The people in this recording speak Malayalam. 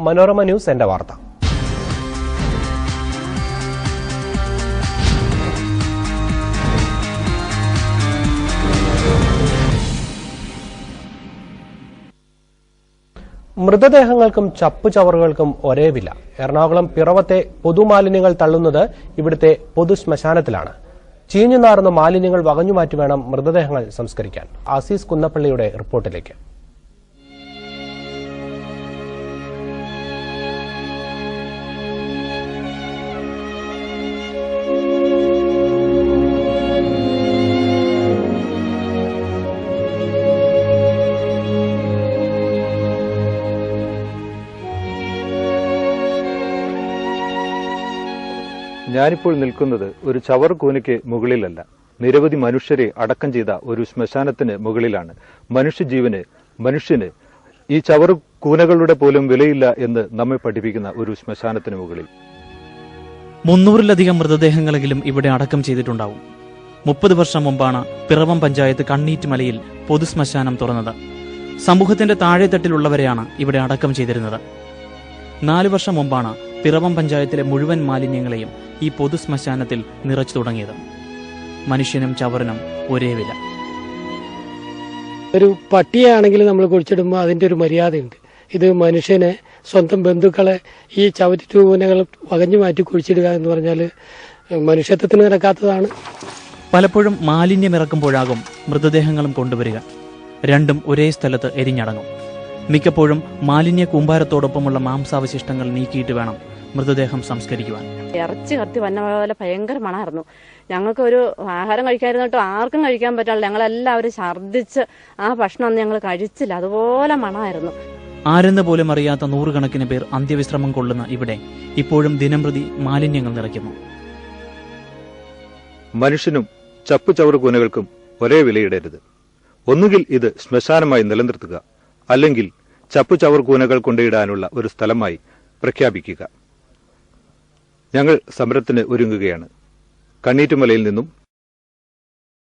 മനോരമ ന്യൂസ് എന്റെ വാർത്ത. മൃതദേഹങ്ങൾക്കും ചപ്പുചവറുകൾക്കും ഒരേ വില. എറണാകുളം പിറവത്തെ പൊതുമാലിന്യങ്ങൾ തള്ളുന്നത് ഇവിടുത്തെ പൊതു ശ്മശാനത്തിലാണ്. ചീഞ്ഞുനാറുന്ന മാലിന്യങ്ങൾ വകഞ്ഞുമാറ്റി വേണം മൃതദേഹങ്ങൾ സംസ്കരിക്കാൻ. ആസീസ് കുന്നപ്പള്ളിയുടെ റിപ്പോർട്ടിലേക്ക്. ഞാനിപ്പോൾ നിൽക്കുന്നത് ഒരു ചവർ കൂനയ്ക്ക് മുകളിലല്ല, നിരവധി മനുഷ്യരെ അടക്കം ചെയ്ത ഒരു ശ്മശാനത്തിന് മുകളിലാണ്. മനുഷ്യന് ഈ ചവർ കൂനകളുടെ പോലും വിലയില്ല എന്ന് നമ്മെ പഠിപ്പിക്കുന്ന ഒരു ശ്മശാനത്തിന് മുകളിൽ 300-ലധികം മൃതദേഹങ്ങളെങ്കിലും ഇവിടെ അടക്കം ചെയ്തിട്ടുണ്ടാവും. 30 വർഷം മുമ്പാണ് പിറവം പഞ്ചായത്ത് കണ്ണീറ്റുമലയിൽ പൊതുശ്മശാനം തുറന്നത്. സമൂഹത്തിന്റെ താഴെത്തട്ടിലുള്ളവരെയാണ് ഇവിടെ അടക്കം ചെയ്തിരുന്നത്. 4 വർഷം മുമ്പാണ് പിറവം പഞ്ചായത്തിലെ മുഴുവൻ മാലിന്യങ്ങളെയും ഈ പൊതുശ്മശാനത്തിൽ നിറച്ചു തുടങ്ങിയത്. മനുഷ്യനും ചവറിനും ഒരേ വില. ഒരു പട്ടിയാണെങ്കിൽ നമ്മൾ കുഴിച്ചിടുമ്പോൾ അതിന്റെ ഒരു മര്യാദയുണ്ട്. ഇത് മനുഷ്യനെ, സ്വന്തം ബന്ധുക്കളെ ഈ ചവറ്റുകൂനകൾ വകഞ്ഞു മാറ്റി കുഴിച്ചിടുക എന്ന് പറഞ്ഞാൽ മനുഷ്യത്വത്തിന് നിരക്കാത്തതാണ്. പലപ്പോഴും മാലിന്യമിറക്കുമ്പോഴാകും മൃതദേഹങ്ങളും കൊണ്ടുവരിക. രണ്ടും ഒരേ സ്ഥലത്ത് എരിഞ്ഞടങ്ങും. മിക്കപ്പോഴും മാലിന്യ കൂമ്പാരത്തോടൊപ്പമുള്ള മാംസാവശിഷ്ടങ്ങൾ നീക്കിയിട്ട് വേണം മൃതദേഹം സംസ്കരിക്കുവാൻ. ഇറച്ചി കത്തി വന്ന പോലെ ഭയങ്കര മണമായിരുന്നു. ഞങ്ങൾക്ക് ഒരു ആഹാരം കഴിക്കാതിരുന്നിട്ട് ആർക്കും കഴിക്കാൻ പറ്റാറില്ല. ഞങ്ങളെല്ലാവരും ഛർദ്ദിച്ച് ആ ഭക്ഷണം ഞങ്ങൾ കഴിച്ചില്ല. അതുപോലെ മണമായിരുന്നു. ആരെന്ന് പോലും അറിയാത്ത 100 കണക്കിന് പേർ അന്ത്യവിശ്രമം കൊള്ളുന്ന ഇവിടെ ഇപ്പോഴും ദിനംപ്രതി മാലിന്യങ്ങൾ നിറയ്ക്കുന്നു. മനുഷ്യനും ചപ്പുചവർ കൂനകൾക്കും ഒരേ വിലയിടരുത്. ഒന്നുകിൽ ഇത് ശ്മശാനമായി നിലനിർത്തുക, അല്ലെങ്കിൽ ചപ്പുചവർ കൂനകൾ കൊണ്ടിടാനുള്ള ഒരു സ്ഥലമായി പ്രഖ്യാപിക്കുക. ഞങ്ങൾ സമരത്തിന് ഒരുങ്ങുകയാണ്. കണ്ണീറ്റുമലയിൽ നിന്നും